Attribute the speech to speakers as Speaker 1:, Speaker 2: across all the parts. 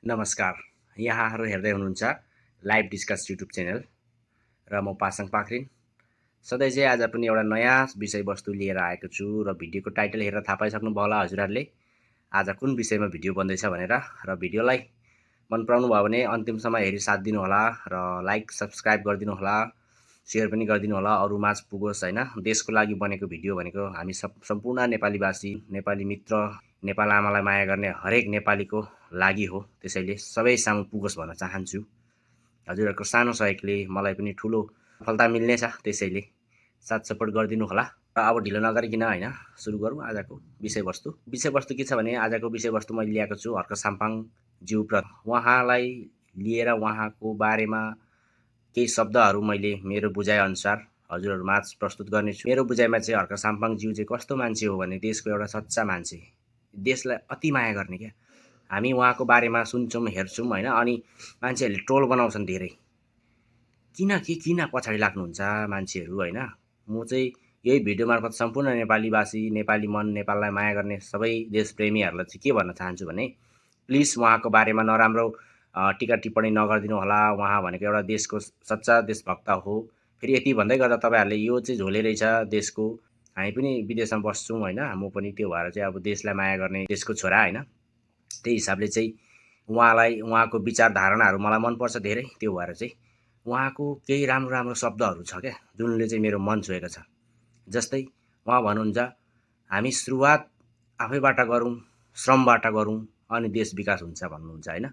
Speaker 1: नमस्कार। यहाँहरू हेर्दै हुनुहुन्छ लाइभ डिस्कस युट्युब च्यानल र म पासाङ पाखरिन। सधैँ चाहिँ आज पनि एउटा नयाँ विषयवस्तु लिएर आएको छु र भिडियोको टाइटल हेरेर थाहा पाइसक्नुभयो होला हजुरहरूले आज कुन विषयमा भिडियो बन्दैछ भनेर। र भिडियोलाई मन पराउनु भयो भने अन्तिमसम्म हेरी साथ दिनुहोला र लाइक सब्सक्राइब गरिदिनु होला, सेयर पनि गरिदिनु होला, अरूमाझ पुगोस् हैन। देशको लागि बनेको भिडियो भनेको हामी सम्पूर्ण नेपालीवासी, नेपाली मित्र, नेपाल आमालाई माया गर्ने हरेक नेपालीको लागि हो। त्यसैले सबै सामु पुगोस् भन्न चाहन्छु। हजुरहरूको सानो सहयोगले मलाई पनि ठुलो सफलता मिल्नेछ, त्यसैले साथ सपोर्ट गरिदिनु होला। र अब ढिलो नगरिकन हैन सुरु गरौँ आजको विषयवस्तु। विषयवस्तु के छ भने आजको विषयवस्तु मैले ल्याएको छु हर्क साम्पाङ ज्यूप्रति। उहाँलाई लिएर उहाँको बारेमा केही शब्दहरू मैले मेरो बुझाइअनुसार हजुरहरूमाझ प्रस्तुत गर्नेछु। मेरो बुझाइमा चाहिँ हर्क साम्पाङ ज्यू चाहिँ कस्तो मान्छे हो भने देशको एउटा सच्चा मान्छे, देशलाई अति माया गर्ने क्या। हामी उहाँको बारेमा सुन्छौँ हेर्छौँ हैन, अनि मान्छेहरूले ट्रोल बनाउँछन् धेरै। किन पछाडि लाग्नुहुन्छ मान्छेहरू हैन। म चाहिँ यही भिडियो मार्फत सम्पूर्ण नेपालीवासी, नेपाली मन, नेपाललाई माया गर्ने सबै देशप्रेमीहरूलाई चाहिँ के भन्न चाहन्छु भने प्लिज उहाँको बारेमा नराम्रो टिका टिप्पणी नगरिदिनु होला। उहाँ भनेको एउटा देशको सच्चा देशभक्त हो। फेरि यति भन्दै गर्दा तपाईँहरूले यो चाहिँ झोले रहेछ देशको, हामी पनि विदेशमा बस्छौँ हैन, म पनि त्यो भएर चाहिँ अब देशलाई माया गर्ने देशको छोरा हैन। त्यही हिसाबले चाहिँ उहाँलाई, उहाँको विचार धारणाहरू मलाई मनपर्छ धेरै। त्यो भएर चाहिँ उहाँको केही राम्रो राम्रो शब्दहरू छ क्या जुनले चाहिँ मेरो मन छोएको छ। जस्तै उहाँ भन्नुहुन्छ हामी सुरुवात आफैबाट गरौँ, श्रमबाट गरौँ अनि देश विकास हुन्छ भन्नुहुन्छ हैन।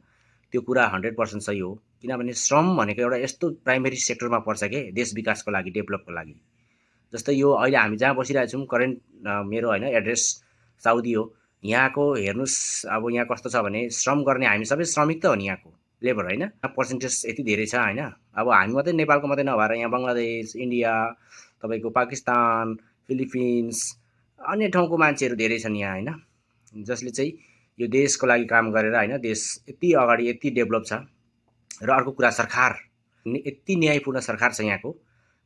Speaker 1: त्यो कुरा 100% सही हो। किनभने श्रम भनेको एउटा यस्तो प्राइमेरी सेक्टरमा पर्छ के देश विकासको लागि, डेभलपको लागि। जस्तै यो अहिले हामी जहाँ बसिरहेको छौँ करेन्ट मेरो हैन एड्रेस साउदी हो। यहाँको हेर्नुहोस् अब यहाँ कस्तो छ भने श्रम गर्ने हामी सबै श्रमिक त हो नि, यहाँको लेबर हैन। पर्सेन्टेज यति धेरै छ हैन। अब हामी मात्रै नेपालको मात्रै नभएर यहाँ बङ्गलादेश, इन्डिया, तपाईँको पाकिस्तान, फिलिपिन्स, अन्य ठाउँको मान्छेहरू धेरै छन् यहाँ हैन, जसले चाहिँ यो देशको लागि काम गरेर हैन देश यति अगाडि यति डेभलप छ। र अर्को कुरा सरकार यति न्यायपूर्ण सरकार छ यहाँको।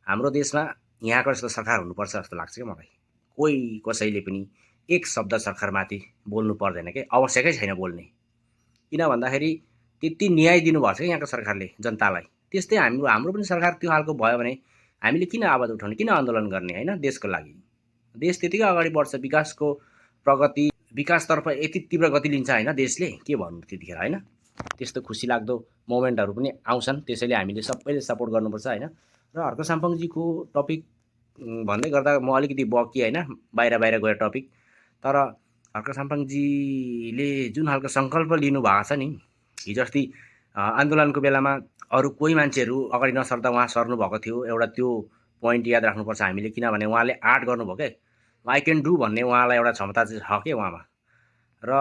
Speaker 1: हाम्रो देशमा यहाँको जस्तो सरकार हुनुपर्छ जस्तो लाग्छ क्या मलाई। कोही कसैले पनि एक शब्द सरकारमाथि बोल्नु पर्दैन के, आवश्यकै छैन बोल्ने। किन भन्दाखेरि त्यति न्याय दिनुभएको छ क्या यहाँको सरकारले जनतालाई। त्यस्तै हाम्रो पनि सरकार त्यो खालको भयो भने हामीले किन आवाज उठाउने, किन आन्दोलन गर्ने हैन देशको लागि। देश त्यतिकै अगाडि बढ्छ, विकासको प्रगति, विकासतर्फ यति तीव्र गति लिन्छ हैन देशले, के भन्नु त्यतिखेर हैन। त्यस्तो खुसी लाग्दो मोमेन्टहरू पनि आउँछन्, त्यसैले हामीले सबैले सपोर्ट गर्नुपर्छ हैन। र हर्क साम्पाङजीको टपिक भन्दै गर्दा म अलिकति बकी हैन, बाहिर गएर टपिक। तर हर्क साम्पाङजीले जुन खालको सङ्कल्प लिनुभएको छ नि, हिजो अस्ति आन्दोलनको बेलामा अरू कोही मान्छेहरू अगाडि नसर्दा उहाँ सर्नुभएको थियो। एउटा त्यो पोइन्ट याद राख्नुपर्छ हामीले, किनभने उहाँले आर्ट गर्नुभयो क्या, आई क्यान डु भन्ने उहाँलाई एउटा क्षमता चाहिँ छ क्या उहाँमा। र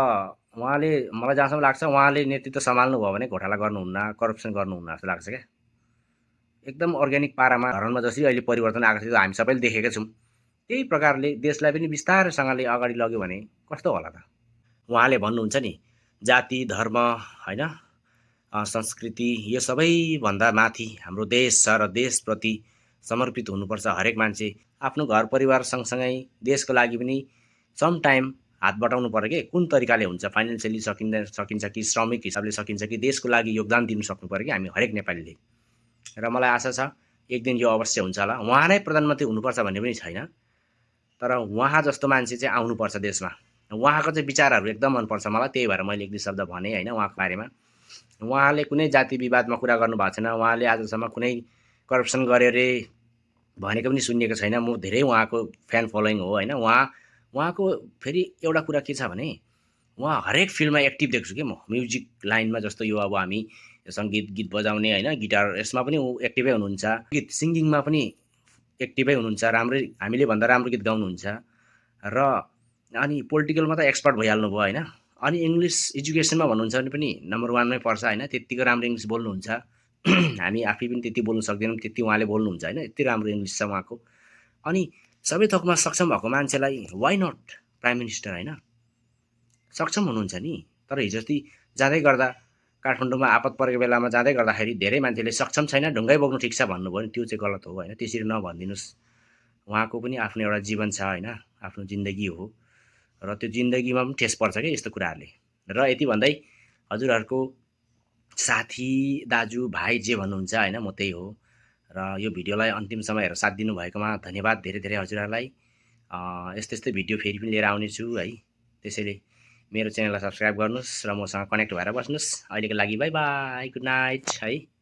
Speaker 1: उहाँले मलाई जहाँसम्म लाग्छ उहाँले नेतृत्व सम्हाल्नु भयो भने घोटाला गर्नुहुन्न, करप्सन गर्नुहुन्न जस्तो लाग्छ क्या। एकदम अर्ग्यानिक पारामा धरनमा जसरी अहिले परिवर्तन आएको थियो हामी सबैले देखेका छौँ, त्यही प्रकारले देशलाई पनि बिस्तारैसँगले अगाडि लग्यो भने कस्तो होला त। उहाँले भन्नुहुन्छ नि जाति, धर्म हैन, संस्कृति यो सबैभन्दा माथि हाम्रो देश छ र देशप्रति समर्पित हुनुपर्छ हरेक मान्छे। आफ्नो घर परिवार सँगसँगै देशको लागि पनि सम टाइम हात बटाउनु पर्यो के। कुन तरिकाले हुन्छ, फाइनेन्सियली सकिन्छ कि श्रमिक हिसाबले सकिन्छ कि देशको लागि योगदान दिनु सक्नु पर्यो कि हामी हरेक नेपालीले। र मलाई आशा छ एक दिन यो अवश्य हुन्छ होला। उहाँ नै प्रधानमन्त्री हुनुपर्छ भन्ने पनि छैन, तर उहाँ जस्तो मान्छे चाहिँ आउनुपर्छ देशमा। उहाँको चाहिँ विचारहरू एकदम मनपर्छ मलाई, त्यही भएर मैले एक दुई शब्द भने हैन उहाँको बारेमा। उहाँले कुनै जाति विवादमा कुरा गर्नुभएको छैन, उहाँले आजसम्म कुनै करप्सन गरे अरे भनेको पनि सुनिएको छैन। म धेरै उहाँको फ्यान फलोइङ हो हैन। उहाँको फेरि एउटा कुरा के छ भने उहाँ हरेक फिल्डमा एक्टिभ देख्छु कि म। म्युजिक लाइनमा जस्तो यो अब हामी सङ्गीत गीत बजाउने हैन, गिटार यसमा पनि एक्टिभै हुनुहुन्छ, गीत सिङ्गिङमा पनि एक्टिभै हुनुहुन्छ, राम्रै हामीले भन्दा राम्रो गीत गाउनुहुन्छ। र अनि पोलिटिकलमा त एक्सपर्ट भइहाल्नु भयो हैन। अनि इङ्ग्लिस एजुकेसनमा भन्नुहुन्छ भने पनि नम्बर 1 मै पर्छ हैन, त्यतिको राम्रो इङ्ग्लिस बोल्नुहुन्छ। हामी आफै पनि त्यति बोल्न सक्दैनौँ त्यति उहाँले बोल्नुहुन्छ हैन, यति राम्रो इङ्ग्लिस छ उहाँको। अनि सबै थोकमा सक्षम भएको मान्छेलाई वाइ नट प्राइम मिनिस्टर हैन, सक्षम हुनुहुन्छ नि। तर हिजो अस्ति जाँदै गर्दा काठमाडौँमा आपत परेको बेलामा जाँदै गर्दाखेरि धेरै मान्छेले सक्षम छैन, ढुङ्गै बोक्नु ठिक छ भन्नुभयो नि, त्यो चाहिँ गलत हो हैन। त्यसरी नभनिदिनुहोस्, उहाँको पनि आफ्नो एउटा जीवन छ हैन, आफ्नो जिन्दगी हो र त्यो जिन्दगीमा पनि ठेस पर्छ क्या यस्तो कुराहरूले। र यति भन्दै हजुरहरूको साथी, दाजु, भाइ जे भन्नुहुन्छ होइन म त्यही हो। र यो भिडियोलाई अन्तिमसम्म हेरेर साथ दिनुभएकोमा धन्यवाद धेरै धेरै हजुरहरूलाई। यस्तै यस्तै भिडियो फेरि पनि लिएर आउनेछु है। त्यसैले मेरो च्यानललाई सब्सक्राइब गर्नुहोस् र मसँग कनेक्ट भएर बस्नुहोस्। अहिलेको लागि बाई बाई, गुड नाइट है।